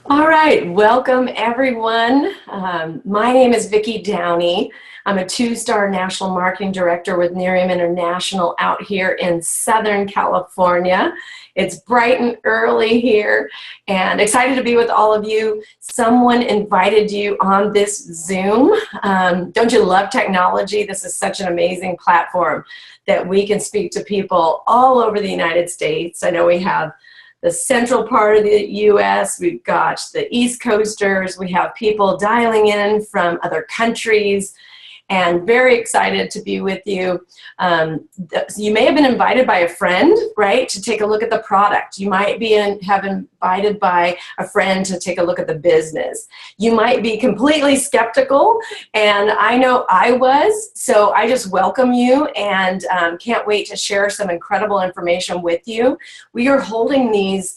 All right, welcome everyone. My name is Vikki Downey. I'm a 2-star national marketing director with Miriam International out here in Southern California. It's bright and early here and excited to be with all of you. Someone invited you on this Zoom. Don't you love technology? This is such an amazing platform that we can speak to people all over the United States. I know we have the central part of the U.S., we've got the East Coasters, we have people dialing in from other countries, and very excited to be with you. You may have been invited by a friend, right, to take a look at the product. You might have invited by a friend to take a look at the business. You might be completely skeptical, and I know I was, so I just welcome you and can't wait to share some incredible information with you. We are holding these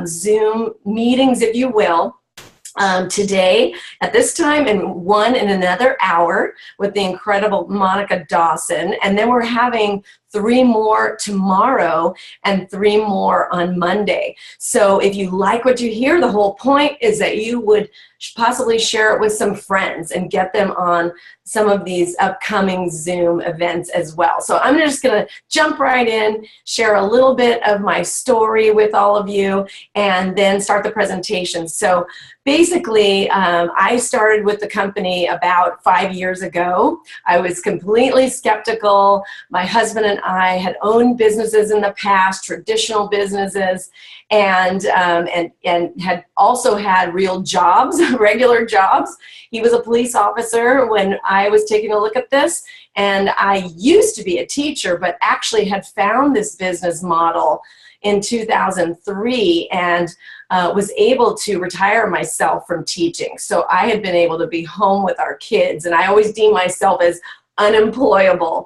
Zoom meetings, if you will, today at this time and one in another hour with the incredible Monica Dawson, and then we're having 3 more tomorrow and 3 more on Monday. So if you like what you hear, the whole point is that you would possibly share it with some friends and get them on some of these upcoming Zoom events as well. So I'm just going to jump right in, share a little bit of my story with all of you, and then start the presentation. So basically, I started with the company about 5 years ago. I was completely skeptical. My husband and I had owned businesses in the past, traditional businesses, and had also had real jobs, regular jobs. He was a police officer when I was taking a look at this, and I used to be a teacher, but actually had found this business model in 2003 and was able to retire myself from teaching. So I had been able to be home with our kids, and I always deem myself as unemployable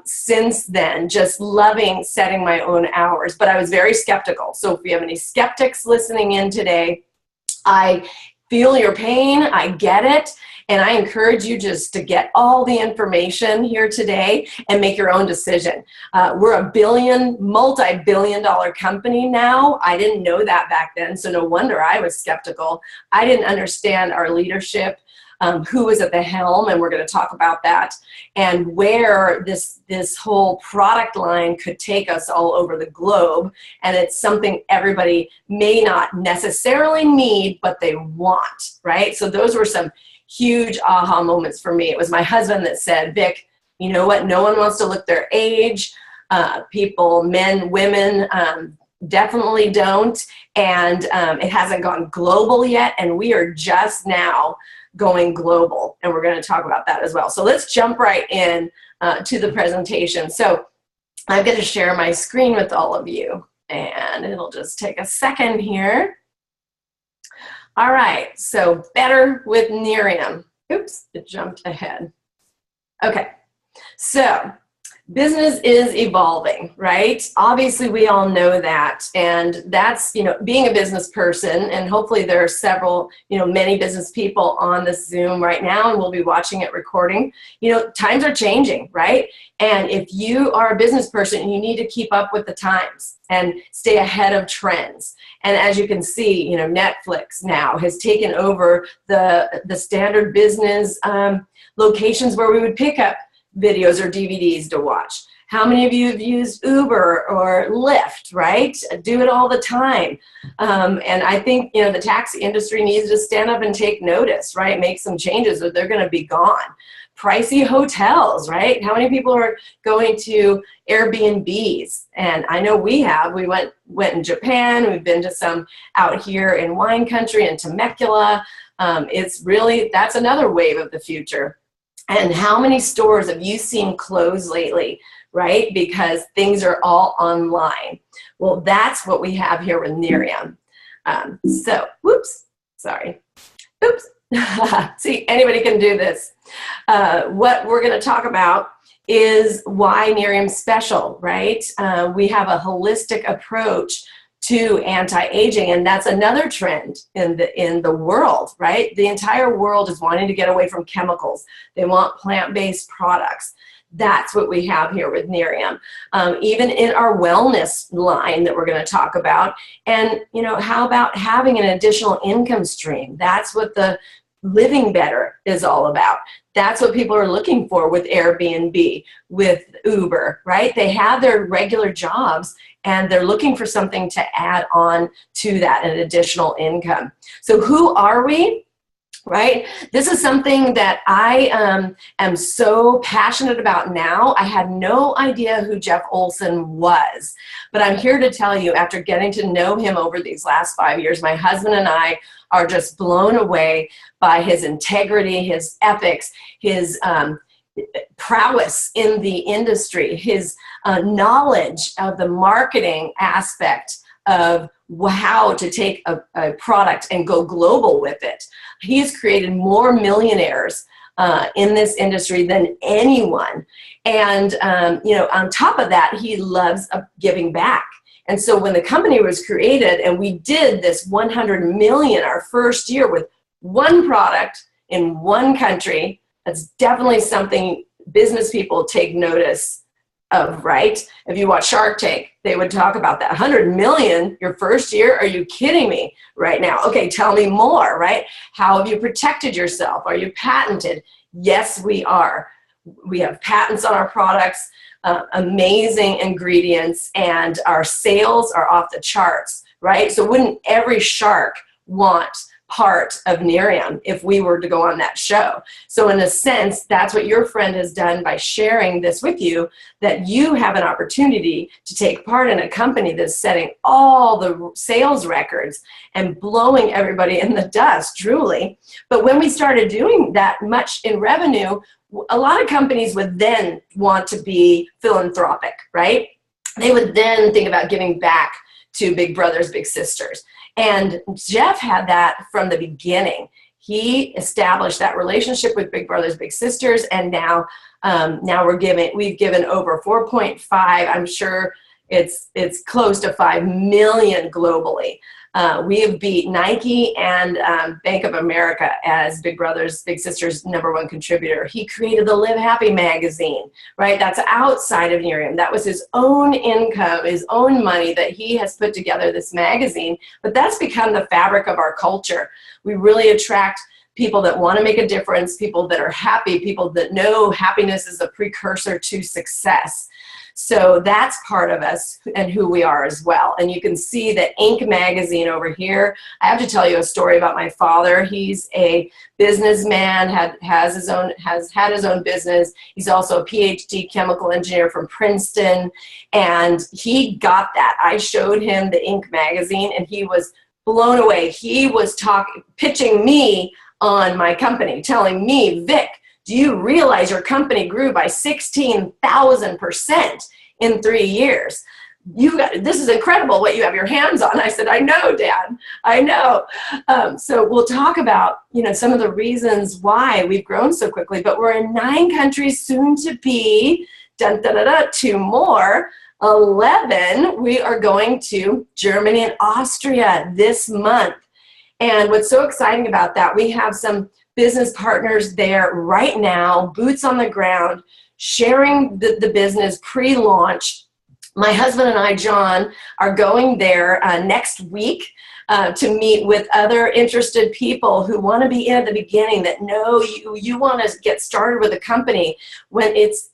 since then, just loving setting my own hours. But I was very skeptical. So if we have any skeptics listening in today, I feel your pain, I get it, and I encourage you just to get all the information here today and make your own decision. We're a multi-billion-dollar company now. I didn't know that back then, so no wonder I was skeptical. I didn't understand our leadership, who was at the helm, and we're going to talk about that, and where this whole product line could take us all over the globe. And it's something everybody may not necessarily need, but they want, right? So those were some huge aha moments for me. It was my husband that said, Vic, you know what? No one wants to look their age. People, men, women, definitely don't. And it hasn't gone global yet. And we are just now going global. And we're going to talk about that as well. So let's jump right in to the presentation. So I'm going to share my screen with all of you. And it'll just take a second here. All right, so better with Miriam. Oops, it jumped ahead. Okay, so business is evolving, right? Obviously, we all know that, and that's, being a business person, and hopefully there are several, many business people on this Zoom right now, and we'll be watching it recording. Times are changing, right? And if you are a business person, you need to keep up with the times and stay ahead of trends. And as you can see, Netflix now has taken over the standard business locations where we would pick up videos or DVDs to watch. How many of you have used Uber or Lyft, right? Do it all the time. And I think, the taxi industry needs to stand up and take notice, right? Make some changes or they're going to be gone. Pricey hotels, right? How many people are going to Airbnbs? And I know we have. We went in Japan. We've been to some out here in wine country in Temecula. That's another wave of the future. And how many stores have you seen close lately, right? Because things are all online. Well, that's what we have here with Miriam. Oops. See, anybody can do this. What we're going to talk about is why Miriam Special, right? We have a holistic approach to anti-aging, and that's another trend in the world, right? The entire world is wanting to get away from chemicals. They want plant-based products. That's what we have here with Miriam. Even in our wellness line that we're going to talk about. And, you know, how about having an additional income stream? That's what the living better is all about. That's what people are looking for with Airbnb, with Uber, right? They have their regular jobs and they're looking for something to add on to that, an additional income. So who are we? Right? This is something that I am so passionate about now. I had no idea who Jeff Olsen was, but I'm here to tell you, after getting to know him over these last 5 years, my husband and I are just blown away by his integrity, his ethics, his prowess in the industry, his knowledge of the marketing aspect of how to take a product and go global with it. He has created more millionaires in this industry than anyone. And, you know, on top of that, he loves giving back. And so when the company was created and we did this 100 million our first year with one product in one country, that's definitely something business people take notice of, right? If you watch Shark Tank, they would talk about that. 100 million your first year? Are you kidding me right now? Okay, tell me more, right? How have you protected yourself? Are you patented? Yes, we are. We have patents on our products, amazing ingredients, and our sales are off the charts, right? So wouldn't every shark want part of Miriam if we were to go on that show? So in a sense, that's what your friend has done by sharing this with you, that you have an opportunity to take part in a company that's setting all the sales records and blowing everybody in the dust, truly. But when we started doing that much in revenue, a lot of companies would then want to be philanthropic, right? They would then think about giving back to big brothers, big sisters. And Jeff had that from the beginning. He established that relationship with Big Brothers Big Sisters, and now we've given over 4.5. I'm sure it's close to 5 million globally. We have beat Nike and Bank of America as Big Brothers Big Sisters #1 contributor. He created the Live Happy magazine, right? That's outside of Miriam. That was his own income, his own money that he has put together this magazine. But that's become the fabric of our culture. We really attract people that want to make a difference, people that are happy, people that know happiness is a precursor to success. So that's part of us and who we are as well. And you can see the Inc. magazine over here. I have to tell you a story about my father. He's a businessman, has had his own business. He's also a PhD chemical engineer from Princeton. And he got that. I showed him the Inc. magazine and he was blown away. He was pitching me on my company, telling me, Vic, do you realize your company grew by 16,000% in 3 years? This is incredible what you have your hands on. I said, I know, Dad, I know. So we'll talk about, you know, some of the reasons why we've grown so quickly, but we're in 9 countries, soon to be, 2 more, 11. We are going to Germany and Austria this month. And what's so exciting about that, we have some business partners there right now, boots on the ground, sharing the business pre-launch. My husband and I, John, are going there next week to meet with other interested people who want to be in at the beginning, that know you want to get started with a company when it's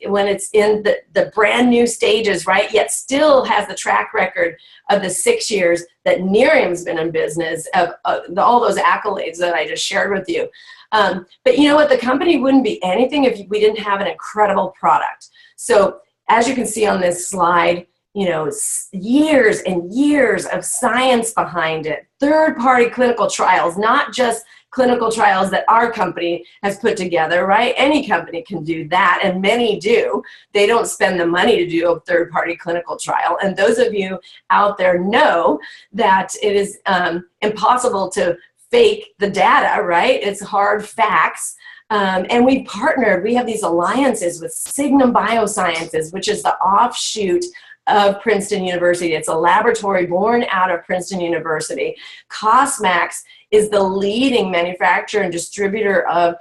in the brand new stages, right? Yet still has the track record of the 6 years that Miriam's been in business, of all those accolades that I just shared with you. But you know what? The company wouldn't be anything if we didn't have an incredible product. So as you can see on this slide, you know, years and years of science behind it, third-party clinical trials, not just clinical trials that our company has put together, right? Any company can do that, and many do. They don't spend the money to do a third-party clinical trial. And those of you out there know that it is impossible to fake the data, right? It's hard facts. And we partnered, we have these alliances with Signum Biosciences, which is the offshoot of Princeton University. It's a laboratory born out of Princeton University. Cosmax is the leading manufacturer and distributor of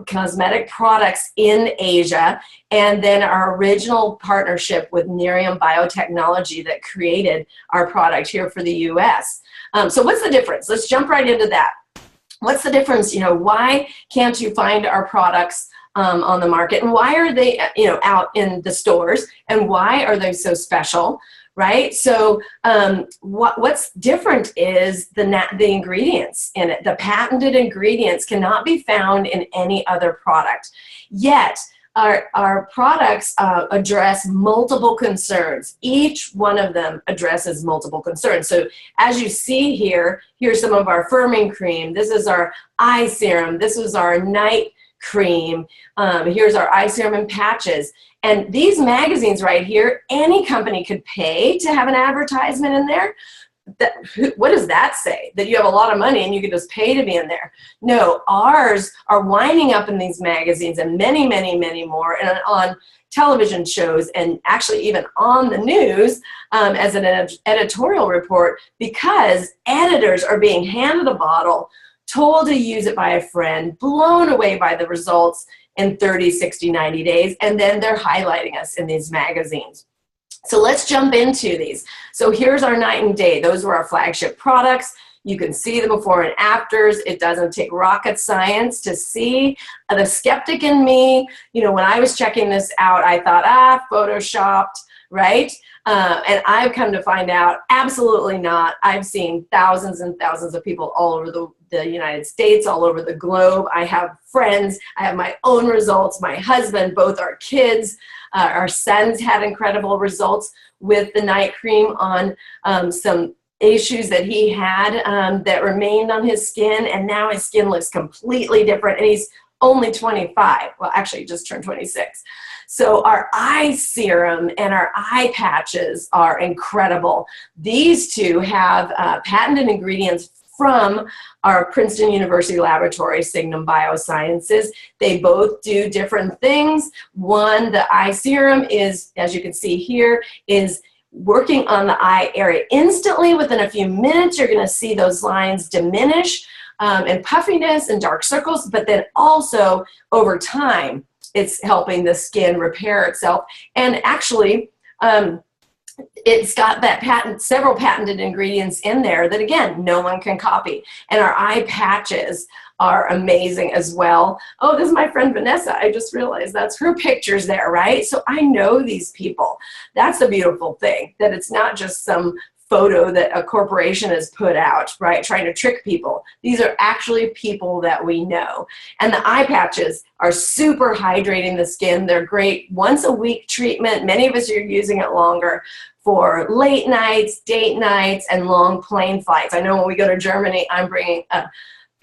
cosmetic products in Asia, and then our original partnership with Miriam Biotechnology that created our product here for the US. So what's the difference? Let's jump right into that. What's the difference? You know, why can't you find our products on the market, and why are they, you know, out in the stores, and why are they so special, right? So what's different is the ingredients in it. The patented ingredients cannot be found in any other product. Yet our products address multiple concerns. Each one of them addresses multiple concerns. So as you see here, here's some of our firming cream. This is our eye serum. This is our night cream. Here's our eye serum and patches. And these magazines right here, any company could pay to have an advertisement in there. What does that say? That you have a lot of money and you can just pay to be in there? No, ours are winding up in these magazines and many, many, many more, and on television shows, and actually even on the news as an editorial report, because editors are being handed a bottle, told to use it by a friend, blown away by the results in 30, 60, 90 days, and then they're highlighting us in these magazines. So let's jump into these. So here's our night and day. Those were our flagship products. You can see the before and afters. It doesn't take rocket science to see. The skeptic in me, you know, when I was checking this out, I thought, photoshopped, right? And I've come to find out, absolutely not. I've seen thousands and thousands of people all over the United States, all over the globe. I have friends. I have my own results. My husband, both our kids, our sons had incredible results with the night cream on some issues that he had that remained on his skin, and now his skin looks completely different, and he's only 25. Well, actually, he just turned 26. So our eye serum and our eye patches are incredible. These two have patented ingredients from our Princeton University laboratory, Signum Biosciences. They both do different things. One, the eye serum is, as you can see here, is working on the eye area instantly. Within a few minutes, you're going to see those lines diminish and puffiness and dark circles, but then also over time, it's helping the skin repair itself. And actually, it's got that several patented ingredients in there that, again, no one can copy. And our eye patches are amazing as well. Oh, this is my friend Vanessa. I just realized that's her pictures there, right? So I know these people. That's the beautiful thing, that it's not just some photo that a corporation has put out, right, trying to trick people. These are actually people that we know. And the eye patches are super hydrating the skin. They're great once a week treatment. Many of us are using it longer for late nights, date nights, and long plane flights. I know when we go to Germany, I'm bringing a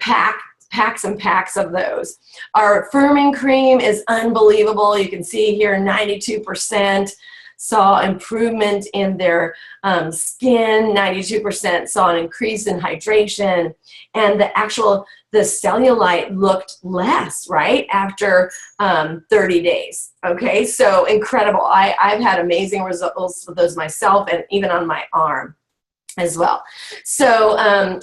packs and packs of those. Our firming cream is unbelievable. You can see here 92% saw improvement in their skin, 92% saw an increase in hydration, and the cellulite looked less, right, after 30 days. Okay, so incredible. I've had amazing results with those myself, and even on my arm as well. So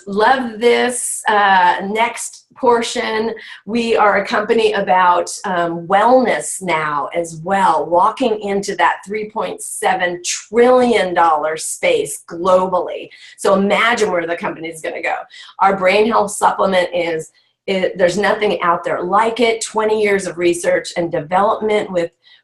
love this. Next portion, we are a company about wellness now as well, walking into that $3.7 trillion space globally. So imagine where the company is going to go. Our brain health supplement there's nothing out there like it. 20 years of research and development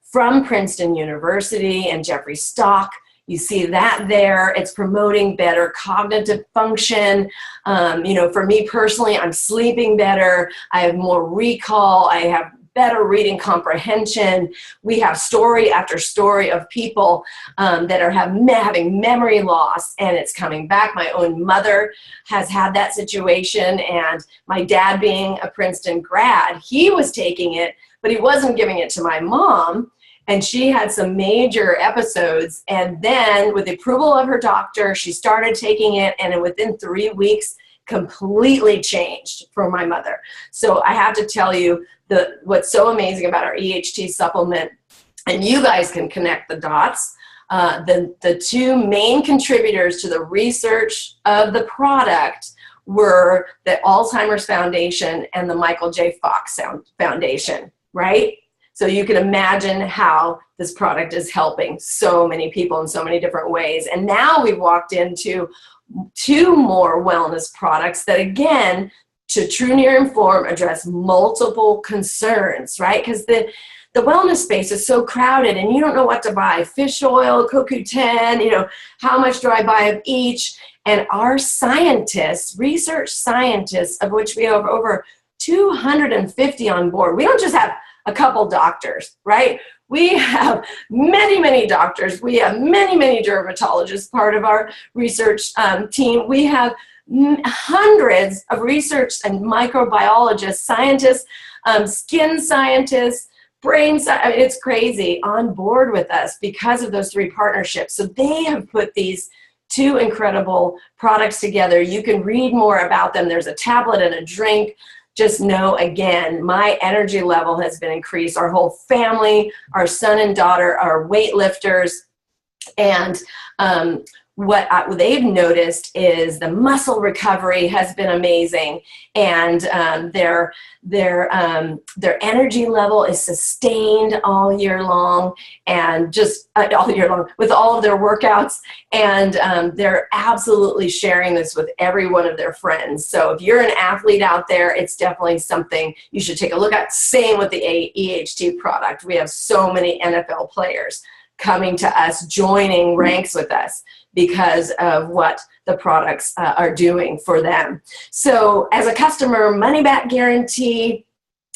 from Princeton University and Jeffrey Stock. You see that there. It's promoting better cognitive function. You know, for me personally, I'm sleeping better. I have more recall. I have better reading comprehension. We have story after story of people that are having memory loss, and it's coming back. My own mother has had that situation, and my dad, being a Princeton grad, he was taking it, but he wasn't giving it to my mom. And she had some major episodes, and then with the approval of her doctor, she started taking it, and within 3 weeks, completely changed for my mother. So I have to tell you, what's so amazing about our EHT supplement, and you guys can connect the dots, The two main contributors to the research of the product were the Alzheimer's Foundation and the Michael J. Fox Foundation, right? So you can imagine how this product is helping so many people in so many different ways. And now we've walked into 2 more wellness products that, again, to True Near Inform, address multiple concerns, right? Because the wellness space is so crowded and you don't know what to buy. Fish oil, CoQ10, how much do I buy of each? And our scientists, research scientists, of which we have over 250 on board. We don't just have a couple doctors, right? We have many, many doctors. We have many, many dermatologists part of our research team. We have hundreds of research and microbiologists, scientists, skin scientists, brain scientists. It's crazy, on board with us because of those 3 partnerships. So they have put these 2 incredible products together. You can read more about them. There's a tablet and a drink. Just know, again, my energy level has been increased. Our whole family, our son and daughter are weightlifters. And what they've noticed is the muscle recovery has been amazing, and their energy level is sustained all year long, and just all year long with all of their workouts. And they're absolutely sharing this with every one of their friends. So if you're an athlete out there, it's definitely something you should take a look at. Same with the EHT product. We have so many NFL players coming to us, joining ranks with us because of what the products are doing for them. So as a customer, money back guarantee,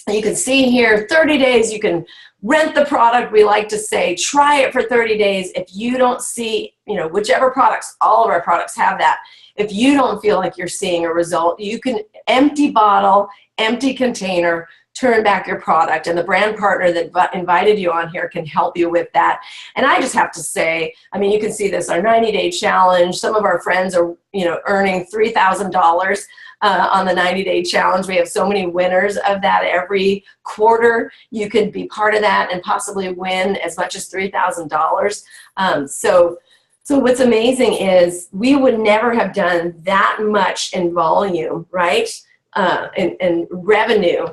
you can see here, 30 days, you can rent the product. We like to say, try it for 30 days. If you don't see, whichever products, all of our products have that. If you don't feel like you're seeing a result, you can empty bottle, empty container, turn back your product, and the brand partner that invited you on here can help you with that. And I just have to say, you can see this, our 90-day challenge. Some of our friends are, earning $3,000 on the 90-day challenge. We have so many winners of that every quarter. You could be part of that and possibly win as much as $3,000. So what's amazing is we would never have done that much in volume, right, in revenue,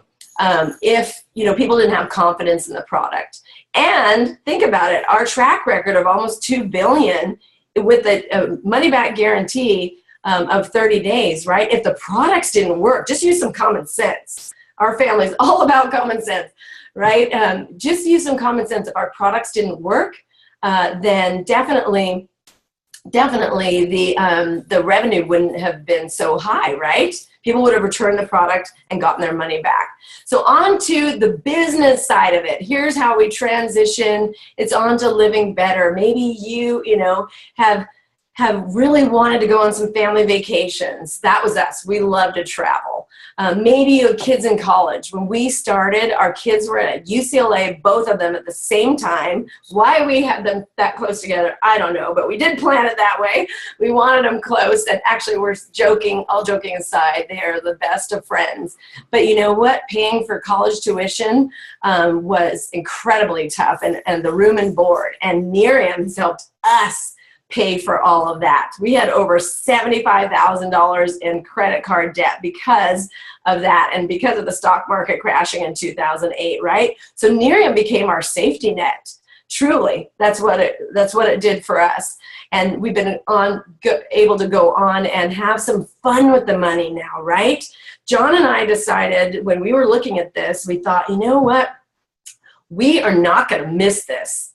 if people didn't have confidence in the product. And think about it, our track record of almost $2 billion with a money back guarantee of 30 days, right? If the products didn't work, just use some common sense. Our family's all about common sense, right? Just use some common sense. If our products didn't work, then definitely the revenue wouldn't have been so high, right? People would have returned the product and gotten their money back. So on to the business side of it. Here's how we transition. It's on to living better. Maybe you have really wanted to go on some family vacations. That was us. We love to travel. Maybe you have kids in college. When we started, our kids were at UCLA, both of them at the same time. Why we had them that close together, I don't know, but we did plan it that way. We wanted them close, and actually we're joking, all joking aside, they are the best of friends. But you know what? Paying for college tuition was incredibly tough, and the room and board. And Miriam has helped us pay for all of that. We had over $75,000 in credit card debt because of that, and because of the stock market crashing in 2008, right? So Miriam became our safety net. Truly, that's what it did for us. And we've been able to go on and have some fun with the money now, right? John and I decided when we were looking at this, we thought, you know what? We are not going to miss this.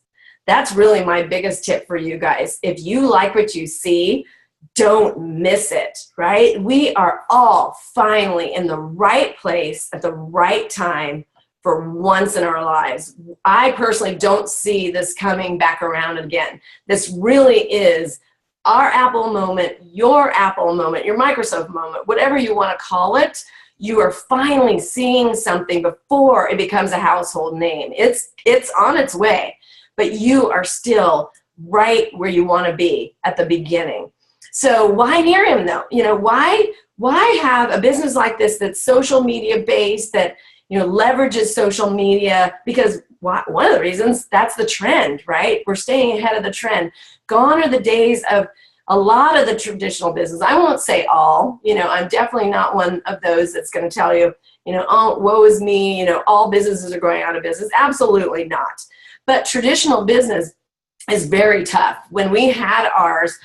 That's really my biggest tip for you guys. If you like what you see, don't miss it, right? We are all finally in the right place at the right time for once in our lives. I personally don't see this coming back around again. This really is our Apple moment, your Apple moment, your Microsoft moment, whatever you want to call it. You are finally seeing something before it becomes a household name. It's on its way. But you are still right where you want to be at the beginning. So why Miriam though? Why have a business like this that's social media based, that leverages social media? Because one of the reasons, that's the trend, right? We're staying ahead of the trend. Gone are the days of a lot of the traditional business. I won't say all, I'm definitely not one of those that's going to tell you, oh, woe is me, all businesses are going out of business. Absolutely not. But traditional business is very tough. When we had ours,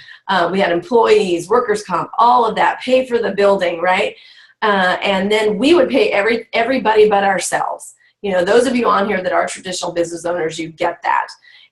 we had employees, workers' comp, all of that, pay for the building, right? And then we would pay everybody but ourselves. Those of you on here that are traditional business owners, you get that.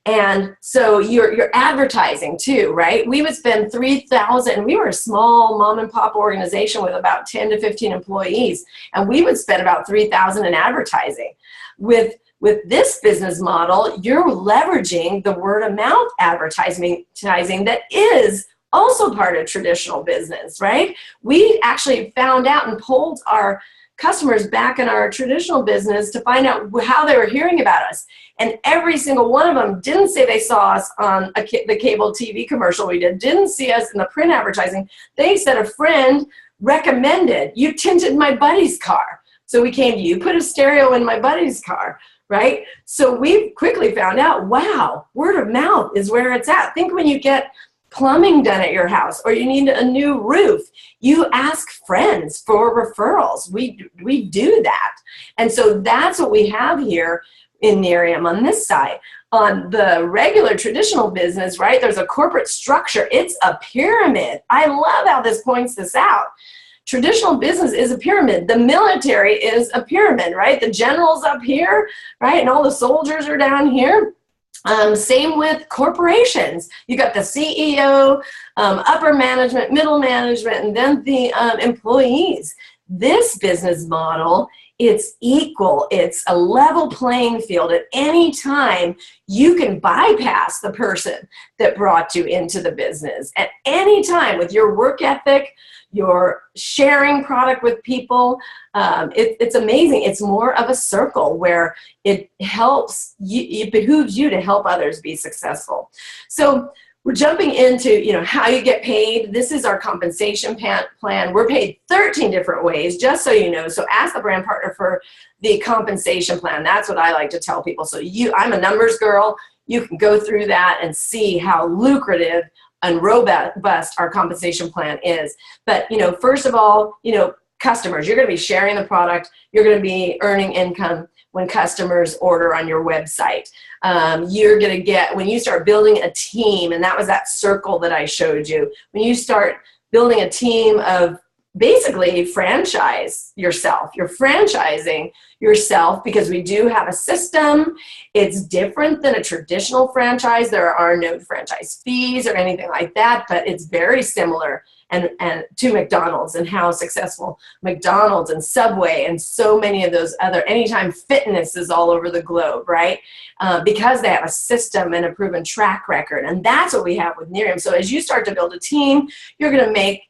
And so you're advertising too, right? We would spend $3,000. We were a small mom and pop organization with about 10 to 15 employees, and we would spend about $3,000 in advertising. With this business model, you're leveraging the word of mouth advertising that is also part of traditional business, right? We actually found out and polled our customers back in our traditional business to find out how they were hearing about us. And every single one of them didn't say they saw us on the cable TV commercial we did, didn't see us in the print advertising. They said a friend recommended, you tinted my buddy's car. So we came to you, put a stereo in my buddy's car, right? So we quickly found out, wow, word of mouth is where it's at. Think when you get plumbing done at your house or you need a new roof, you ask friends for referrals. We do that. And so that's what we have here in Miriam on this side. On the regular traditional business, right, there's a corporate structure. It's a pyramid. I love how this points this out. Traditional business is a pyramid. The military is a pyramid, right? The general's up here, right? And all the soldiers are down here. Same with corporations. You got the CEO, upper management, middle management, and then the employees. This business model, it's equal. It's a level playing field. At any time, you can bypass the person that brought you into the business. At any time, with your work ethic, your sharing product with people, it's amazing. It's more of a circle where it helps you, it behooves you to help others be successful. So we're jumping into, how you get paid. This is our compensation plan. We're paid 13 different ways, just so you know. So ask the brand partner for the compensation plan. That's what I like to tell people. So I'm a numbers girl. You can go through that and see how lucrative and robust our compensation plan is. But, first of all, customers, you're going to be sharing the product. You're going to be earning income when customers order on your website. You're going to get, when you start building a team, and that was that circle that I showed you, when you start building a team of basically franchise yourself. You're franchising yourself because we do have a system. It's different than a traditional franchise. There are no franchise fees or anything like that, but it's very similar and to McDonald's and how successful McDonald's and Subway and so many of those other Anytime Fitness is all over the globe, right? Because they have a system and a proven track record. And that's what we have with Miriam. So as you start to build a team, you're going to make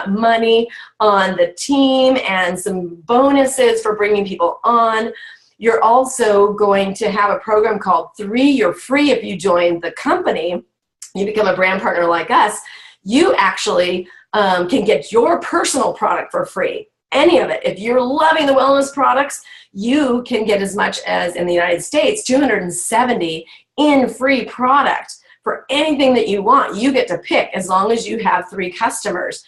money on the team and some bonuses for bringing people on. You're also going to have a program called 3 You're Free. If you join the company, you become a brand partner like us, you actually can get your personal product for free. Any of it. If you're loving the wellness products, you can get as much as, in the United States, 270 in free product. For anything that you want, you get to pick as long as you have 3 customers.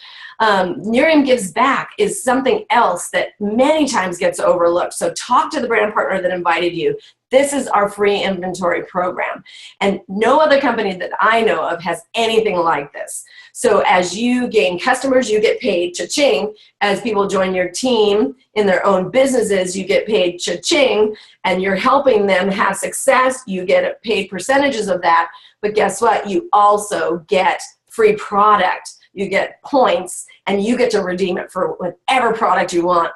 Miriam Gives Back is something else that many times gets overlooked. So talk to the brand partner that invited you. This is our free inventory program. And no other company that I know of has anything like this. So as you gain customers, you get paid cha-ching. As people join your team in their own businesses, you get paid cha-ching. And you're helping them have success. You get paid percentages of that. But guess what? You also get free product. You get points, and you get to redeem it for whatever product you want.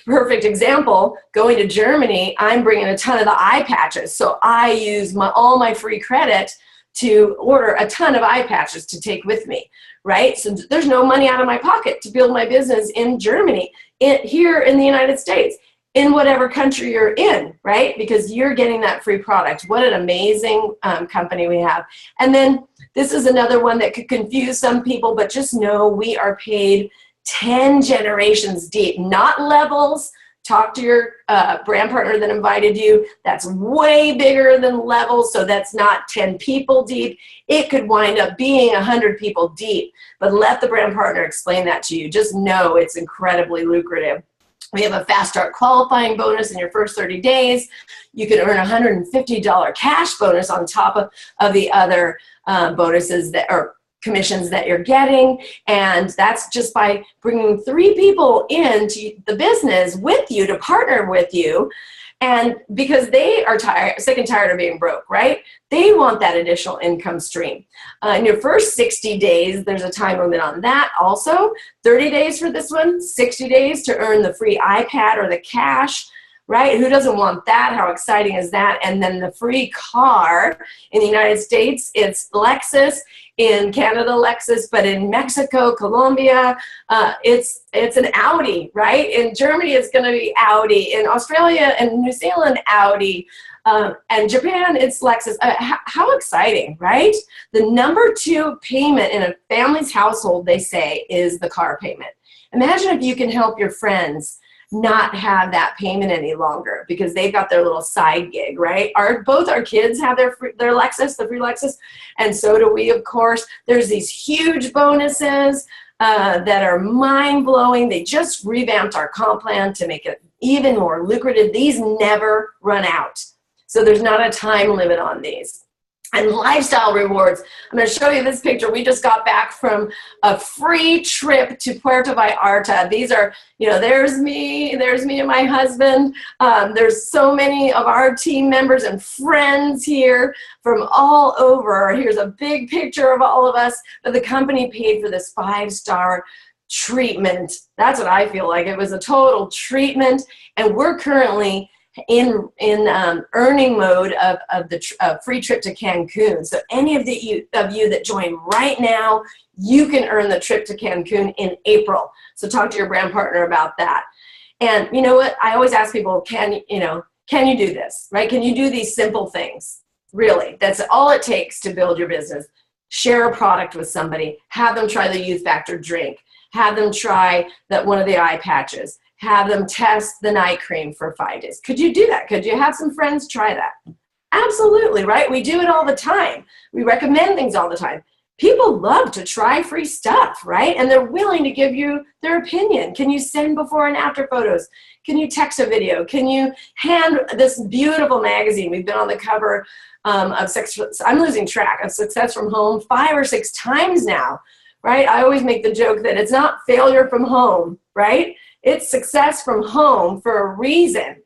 Perfect example, going to Germany, I'm bringing a ton of the eye patches. So I use all my free credit to order a ton of eye patches to take with me, right? So there's no money out of my pocket to build my business in Germany, here in the United States, in whatever country you're in, right? Because you're getting that free product. What an amazing company we have. And then this is another one that could confuse some people, but just know we are paid 10 generations deep, not levels, Talk to your brand partner that invited you. That's way bigger than levels, so that's not 10 people deep. It could wind up being 100 people deep, but let the brand partner explain that to you. Just know it's incredibly lucrative. We have a fast start qualifying bonus in your first 30 days. You can earn a $150 cash bonus on top of the other bonuses that are commissions that you're getting, and that's just by bringing 3 people into the business with you to partner with you, and because they are sick and tired of being broke, right? They want that additional income stream. In your first 60 days, there's a time limit on that also. 30 days for this one, 60 days to earn the free iPad or the cash, right? Who doesn't want that? How exciting is that? And then the free car in the United States, it's Lexus. In Canada, Lexus, but in Mexico, Colombia, it's an Audi, right? In Germany, it's going to be Audi. In Australia and New Zealand, Audi. And Japan, it's Lexus. How exciting, right? The number 2 payment in a family's household, they say, is the car payment. Imagine if you can help your friends not have that payment any longer because they've got their little side gig, right? Both our kids have their Lexus, the free Lexus, and so do we, of course. There's these huge bonuses that are mind-blowing. They just revamped our comp plan to make it even more lucrative. These never run out, so there's not a time limit on these. And lifestyle rewards. I'm going to show you this picture. We just got back from a free trip to Puerto Vallarta. These are, there's me and my husband. There's so many of our team members and friends here from all over. Here's a big picture of all of us. But the company paid for this 5-star treatment. That's what I feel like. It was a total treatment. And we're currently in earning mode of the free trip to Cancun. So any of you that join right now, you can earn the trip to Cancun in April. So talk to your brand partner about that. And you know what? I always ask people, can you do this, right? Can you do these simple things? Really, that's all it takes to build your business. Share a product with somebody. Have them try the Youth Factor drink. Have them try one of the eye patches. Have them test the night cream for 5 days. Could you do that? Could you have some friends try that? Absolutely, right? We do it all the time. We recommend things all the time. People love to try free stuff, right? And they're willing to give you their opinion. Can you send before and after photos? Can you text a video? Can you hand this beautiful magazine? We've been on the cover of I'm losing track of Success from Home 5 or 6 times now, right? I always make the joke that it's not failure from home, right? It's success from home for a reason.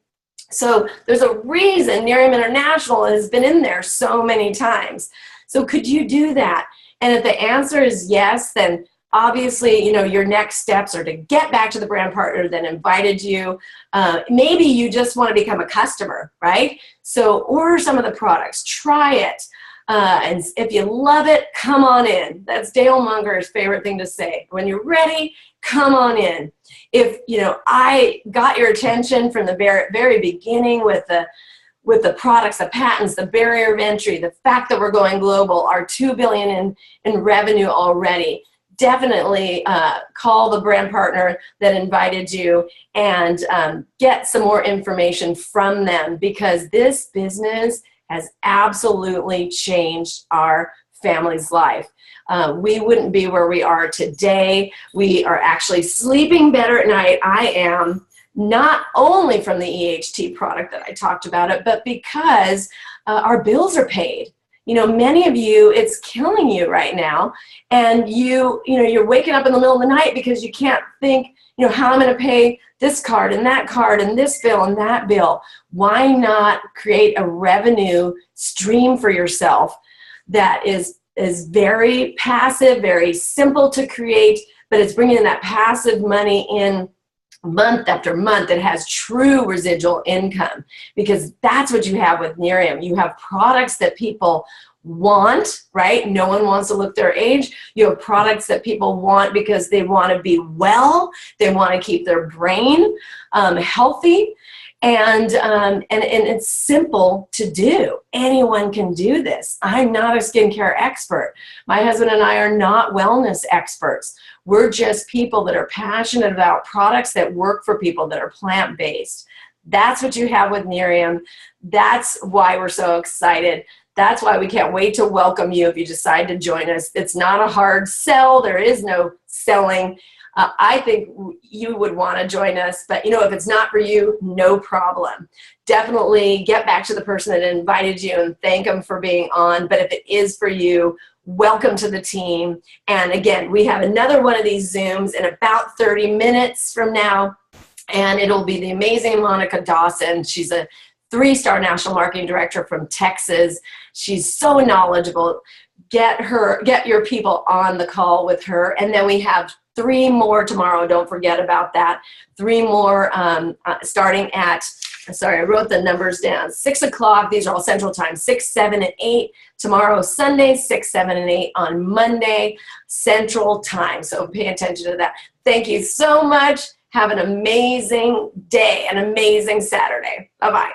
So there's a reason Miriam International has been in there so many times. So could you do that? And if the answer is yes, then obviously, your next steps are to get back to the brand partner that invited you. Maybe you just want to become a customer, right? So order some of the products, try it. And if you love it, come on in. That's Dale Munger's favorite thing to say. When you're ready, come on in. If, I got your attention from the very beginning with the products, the patents, the barrier of entry, the fact that we're going global, our $2 billion in revenue already, definitely call the brand partner that invited you and get some more information from them, because this business has absolutely changed our family's life. We wouldn't be where we are today. We are actually sleeping better at night. I am, not only from the EHT product that I talked about it, but because our bills are paid. Many of you, it's killing you right now, and you're waking up in the middle of the night because you can't think, how I'm going to pay this card and this bill and that bill. Why not create a revenue stream for yourself that is very passive, very simple to create, but it's bringing in that passive money in month after month that has true residual income, because that's what you have with Miriam. You have products that people want, right? No one wants to look their age. You have products that people want because they want to be well. They want to keep their brain healthy. And it's simple to do. Anyone can do this. I'm not a skincare expert. My husband and I are not wellness experts. We're just people that are passionate about products that work for people, that are plant-based. That's what you have with Miriam. That's why we're so excited. That's why we can't wait to welcome you if you decide to join us. It's not a hard sell. There is no selling. I think you would want to join us, but if it's not for you, no problem. Definitely get back to the person that invited you and thank them for being on. But if it is for you, welcome to the team. And again, we have another one of these Zooms in about 30 minutes from now, and it'll be the amazing Monica Dawson. She's a 3-star national marketing director from Texas. She's so knowledgeable. Get your people on the call with her. And then we have 3 more tomorrow. Don't forget about that. 3 more starting at, sorry, I wrote the numbers down. 6 o'clock. These are all Central Time. 6, 7, and 8. Tomorrow, Sunday, 6, 7, and 8 on Monday, Central Time. So pay attention to that. Thank you so much. Have an amazing day, an amazing Saturday. Bye-bye.